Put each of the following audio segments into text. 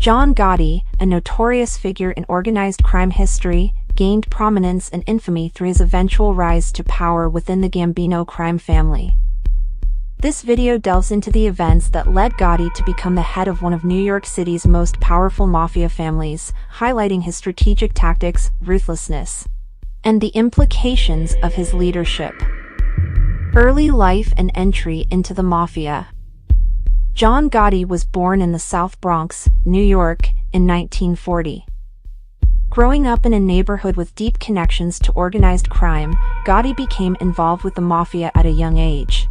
John Gotti, a notorious figure in organized crime history, gained prominence and infamy through his eventual rise to power within the Gambino crime family. This video delves into the events that led Gotti to become the head of one of New York City's most powerful mafia families, highlighting his strategic tactics, ruthlessness, and the implications of his leadership. Early life and entry into the Mafia. John Gotti was born in the South Bronx, New York, in 1940. Growing up in a neighborhood with deep connections to organized crime, Gotti became involved with the Mafia at a young age.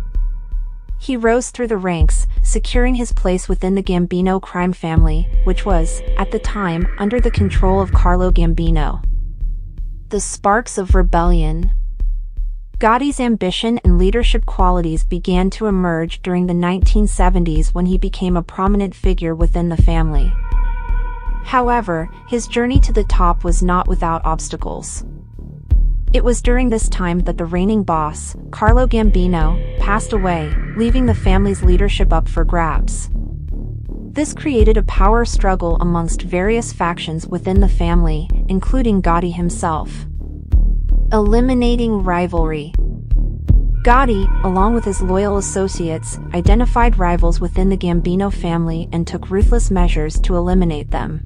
He rose through the ranks, securing his place within the Gambino crime family, which was, at the time, under the control of Carlo Gambino. The sparks of rebellion. Gotti's ambition and leadership qualities began to emerge during the 1970s when he became a prominent figure within the family. However, his journey to the top was not without obstacles. It was during this time that the reigning boss, Carlo Gambino, passed away, leaving the family's leadership up for grabs. This created a power struggle amongst various factions within the family, including Gotti himself. Eliminating rivalry. Gotti, along with his loyal associates, identified rivals within the Gambino family and took ruthless measures to eliminate them.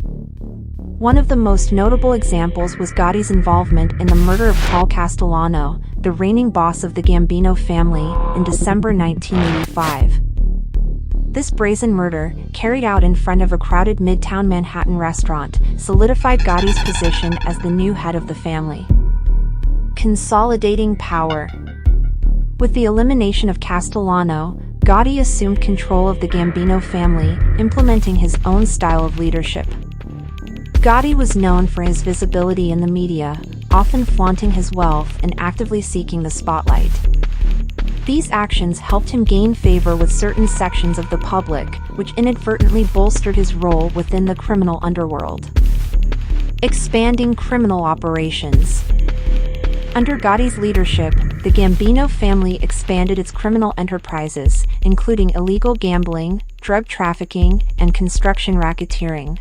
One of the most notable examples was Gotti's involvement in the murder of Paul Castellano, the reigning boss of the Gambino family, in December 1985. This brazen murder, carried out in front of a crowded Midtown Manhattan restaurant, solidified Gotti's position as the new head of the family. Consolidating power. With the elimination of Castellano, Gotti assumed control of the Gambino family, implementing his own style of leadership. Gotti was known for his visibility in the media, often flaunting his wealth and actively seeking the spotlight. These actions helped him gain favor with certain sections of the public, which inadvertently bolstered his role within the criminal underworld. Expanding criminal operations. Under Gotti's leadership, the Gambino family expanded its criminal enterprises, including illegal gambling, drug trafficking, and construction racketeering.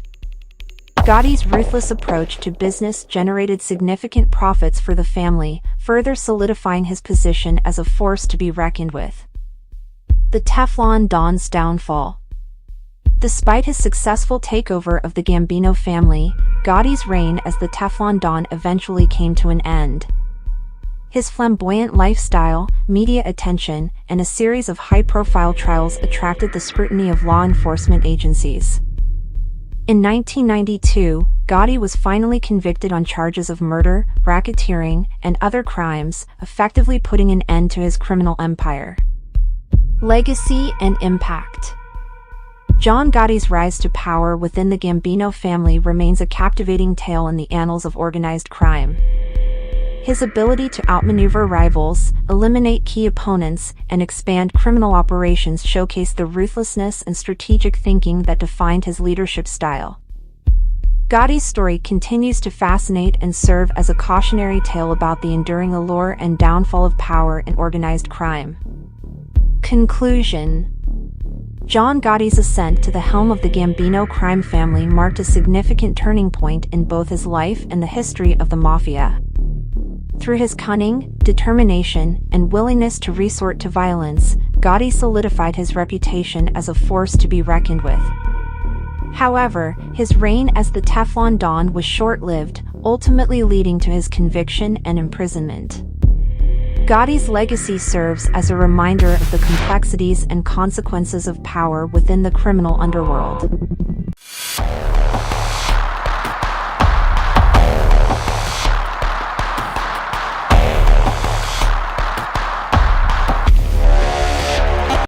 Gotti's ruthless approach to business generated significant profits for the family, further solidifying his position as a force to be reckoned with. The Teflon Don's downfall. Despite his successful takeover of the Gambino family, Gotti's reign as the Teflon Don eventually came to an end. His flamboyant lifestyle, media attention, and a series of high-profile trials attracted the scrutiny of law enforcement agencies. In 1992, Gotti was finally convicted on charges of murder, racketeering, and other crimes, effectively putting an end to his criminal empire. Legacy and impact. John Gotti's rise to power within the Gambino family remains a captivating tale in the annals of organized crime. His ability to outmaneuver rivals, eliminate key opponents, and expand criminal operations showcase the ruthlessness and strategic thinking that defined his leadership style. Gotti's story continues to fascinate and serve as a cautionary tale about the enduring allure and downfall of power in organized crime. Conclusion. John Gotti's ascent to the helm of the Gambino crime family marked a significant turning point in both his life and the history of the Mafia. Through his cunning, determination, and willingness to resort to violence, Gotti solidified his reputation as a force to be reckoned with. However, his reign as the Teflon Don was short-lived, ultimately leading to his conviction and imprisonment. Gotti's legacy serves as a reminder of the complexities and consequences of power within the criminal underworld.